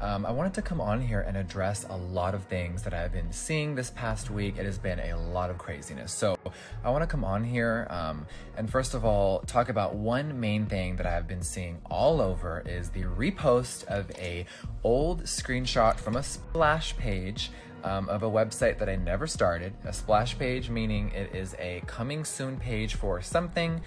I wanted to come on here and address a lot of things that I've been seeing this past week. It has been a lot of craziness. So I want to come on here and first of all, talk about one main thing that I've been seeing all over is the repost of a old screenshot from a splash page of a website that I never started. A splash page meaning it is a coming soon page for something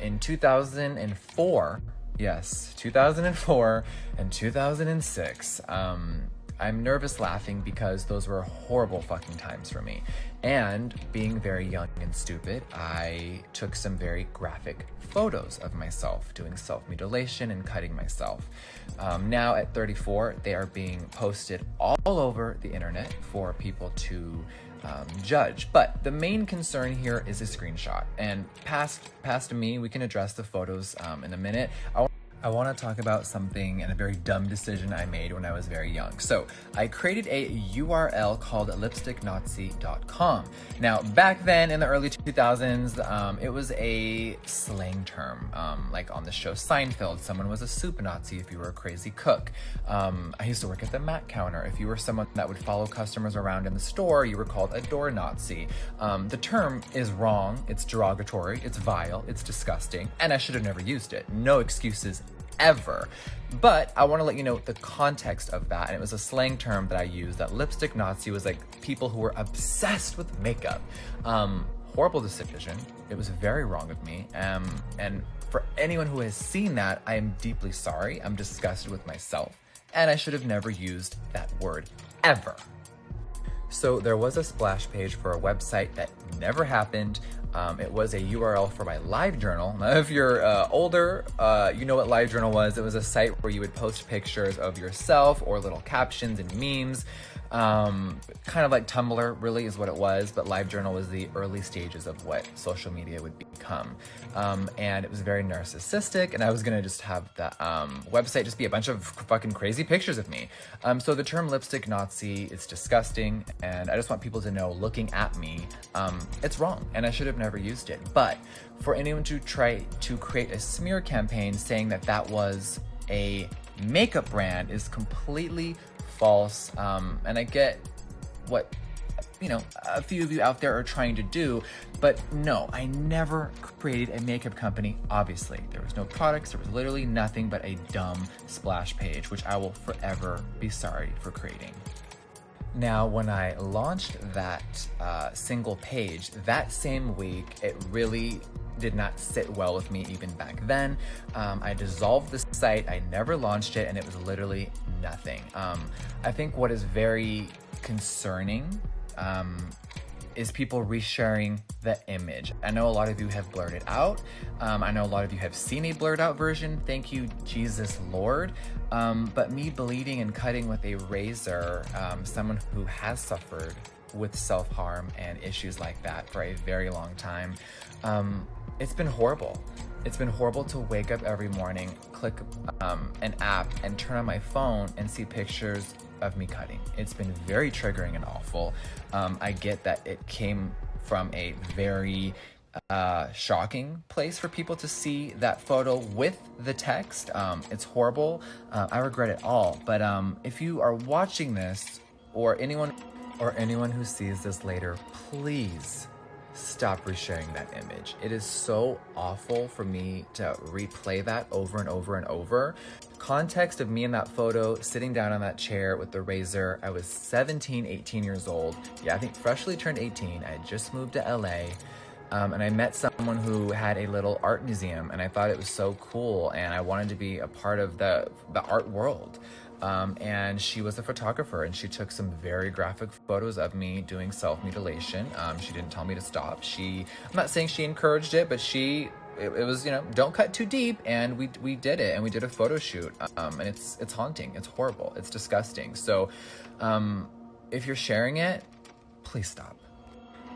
in 2004. Yes, 2004 and 2006. I'm nervous laughing because those were horrible fucking times for me. And being very young and stupid, I took some very graphic photos of myself doing self-mutilation and cutting myself. Now at 34, they are being posted all over the internet for people to judge. But the main concern here is a screenshot. And past me, we can address the photos in a minute. I want to talk about something and a very dumb decision I made when I was very young. So I created a URL called lipsticknazi.com. Now, back then in the early 2000s, it was a slang term. Like on the show Seinfeld, someone was a soup Nazi if you were a crazy cook. I used to work at the Mac counter. If you were someone that would follow customers around in the store, you were called a door Nazi. The term is wrong, it's derogatory, it's vile, it's disgusting, and I should have never used it. No excuses ever. But I want to let you know the context of that, and it was a slang term that I used, that lipstick Nazi was like people who were obsessed with makeup. Horrible decision. It was very wrong of me. And for anyone who has seen that, I am deeply sorry. I'm disgusted with myself, and I should have never used that word ever. So there was a splash page for a website that never happened. It was a URL for my LiveJournal. Now, if you're older, you know what LiveJournal was. It was a site where you would post pictures of yourself or little captions and memes. Kind of like Tumblr really is what it was, but LiveJournal was the early stages of what social media would become. And it was very narcissistic, and I was gonna just have the website just be a bunch of fucking crazy pictures of me. So the term lipstick Nazi is disgusting, and I just want people to know, looking at me, it's wrong, and I should have never used it. But for anyone to try to create a smear campaign saying that that was a makeup brand is completely false. And I get what, you know, a few of you out there are trying to do, but no, I never created a makeup company. Obviously, there was no products, there was literally nothing but a dumb splash page, which I will forever be sorry for creating. Now, when I launched that single page, that same week, it really did not sit well with me even back then. I dissolved the site, I never launched it, and it was literally nothing. I think what is very concerning is people resharing the image. I know a lot of you have blurred it out. I know a lot of you have seen a blurred out version. Thank you, Jesus Lord. But me bleeding and cutting with a razor, someone who has suffered with self-harm and issues like that for a very long time, it's been horrible. It's been horrible to wake up every morning, click an app, and turn on my phone and see pictures of me cutting. It's been very triggering and awful. I get that it came from a very shocking place for people to see that photo with the text. It's horrible. I regret it all. But if you are watching this, or anyone who sees this later, please stop resharing that image. It is so awful for me to replay that over and over and over. Context of me in that photo, sitting down on that chair with the razor. I was 17, 18 years old. Yeah, I think freshly turned 18. I had just moved to LA. And I met someone who had a little art museum, and I thought it was so cool, and I wanted to be a part of the art world. And she was a photographer, and she took some very graphic photos of me doing self-mutilation. She didn't tell me to stop. I'm not saying she encouraged it, but it was, you know, don't cut too deep, and we did it, and we did a photo shoot. And it's haunting, it's horrible, it's disgusting. So if you're sharing it, please stop.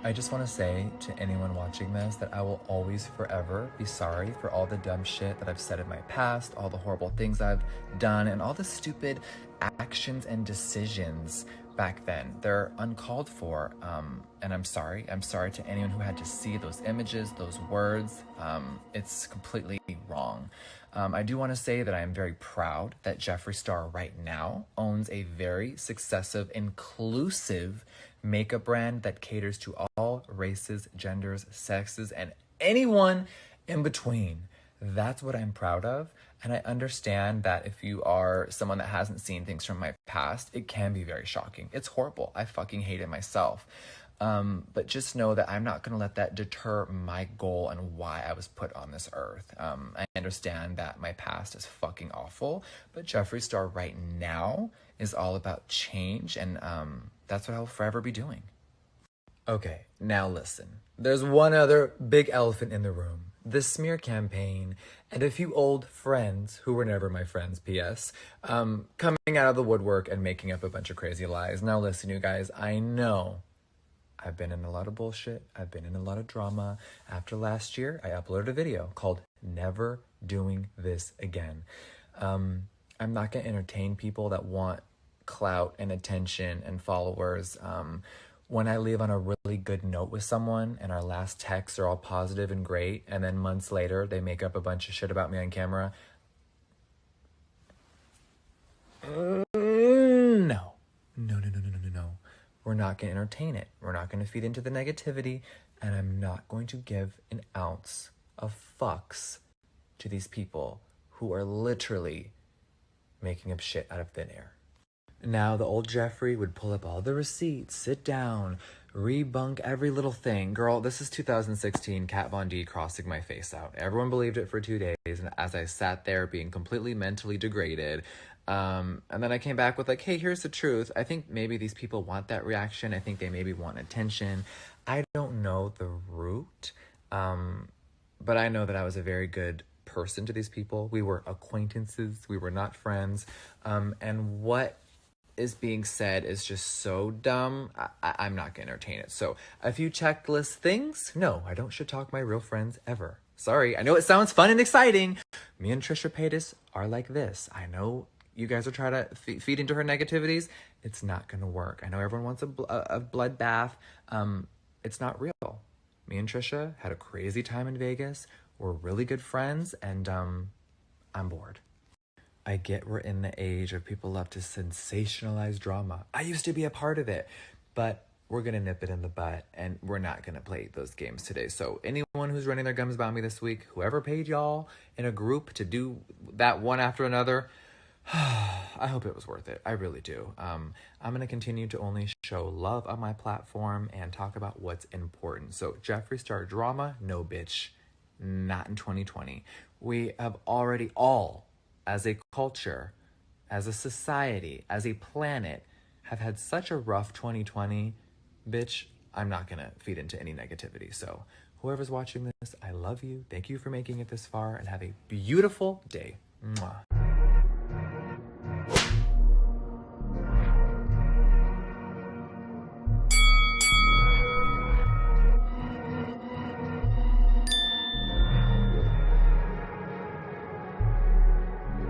I just want to say to anyone watching this that I will always forever be sorry for all the dumb shit that I've said in my past, all the horrible things I've done, and all the stupid actions and decisions back then. They're uncalled for, and I'm sorry. I'm sorry to anyone who had to see those images, those words. It's completely wrong. I do want to say that I am very proud that Jeffree Star right now owns a very successive, inclusive makeup brand that caters to all races, genders, sexes, and anyone in between. That's what I'm proud of. And I understand that if you are someone that hasn't seen things from my past, it can be very shocking. It's horrible. I fucking hate it myself. But just know that I'm not going to let that deter my goal and why I was put on this earth. I understand that my past is fucking awful, but Jeffree Star right now is all about change, and that's what I'll forever be doing. Okay, now listen. There's one other big elephant in the room. The smear campaign and a few old friends, who were never my friends, P.S., coming out of the woodwork and making up a bunch of crazy lies. Now listen, you guys, I know I've been in a lot of bullshit. I've been in a lot of drama. After last year, I uploaded a video called Never Doing This Again. I'm not going to entertain people that want clout and attention and followers. When I leave on a really good note with someone and our last texts are all positive and great, and then months later they make up a bunch of shit about me on camera, no. We're not going to entertain it. We're not going to feed into the negativity, and I'm not going to give an ounce of fucks to these people who are literally making up shit out of thin air. Now, the old Jeffree would pull up all the receipts, sit down, rebunk every little thing. Girl, this is 2016 Kat Von D crossing my face out. Everyone believed it for 2 days, and as I sat there being completely mentally degraded, and then I came back with like, hey, here's the truth. I think maybe these people want that reaction. I think they maybe want attention. I don't know the root, but I know that I was a very good person to these people. We were acquaintances. We were not friends. And what is being said is just so dumb. I'm not gonna entertain it. So a few checklist things. No, I don't shit talk my real friends ever. Sorry. I know it sounds fun and exciting. Me and Trisha Paytas are like this. I know you guys are trying to feed into her negativities. It's not gonna work. I know everyone wants a bloodbath. It's not real. Me and Trisha had a crazy time in Vegas. We're really good friends, and I'm bored. I get we're in the age of people love to sensationalize drama. I used to be a part of it, but we're going to nip it in the butt, and we're not going to play those games today. So anyone who's running their gums about me this week, whoever paid y'all in a group to do that one after another, I hope it was worth it. I really do. I'm going to continue to only show love on my platform and talk about what's important. So Jeffree Star drama, no bitch, not in 2020. We have already all, as a culture, as a society, as a planet, have had such a rough 2020. Bitch, I'm not going to feed into any negativity. So whoever's watching this, I love you. Thank you for making it this far, and have a beautiful day. Mwah.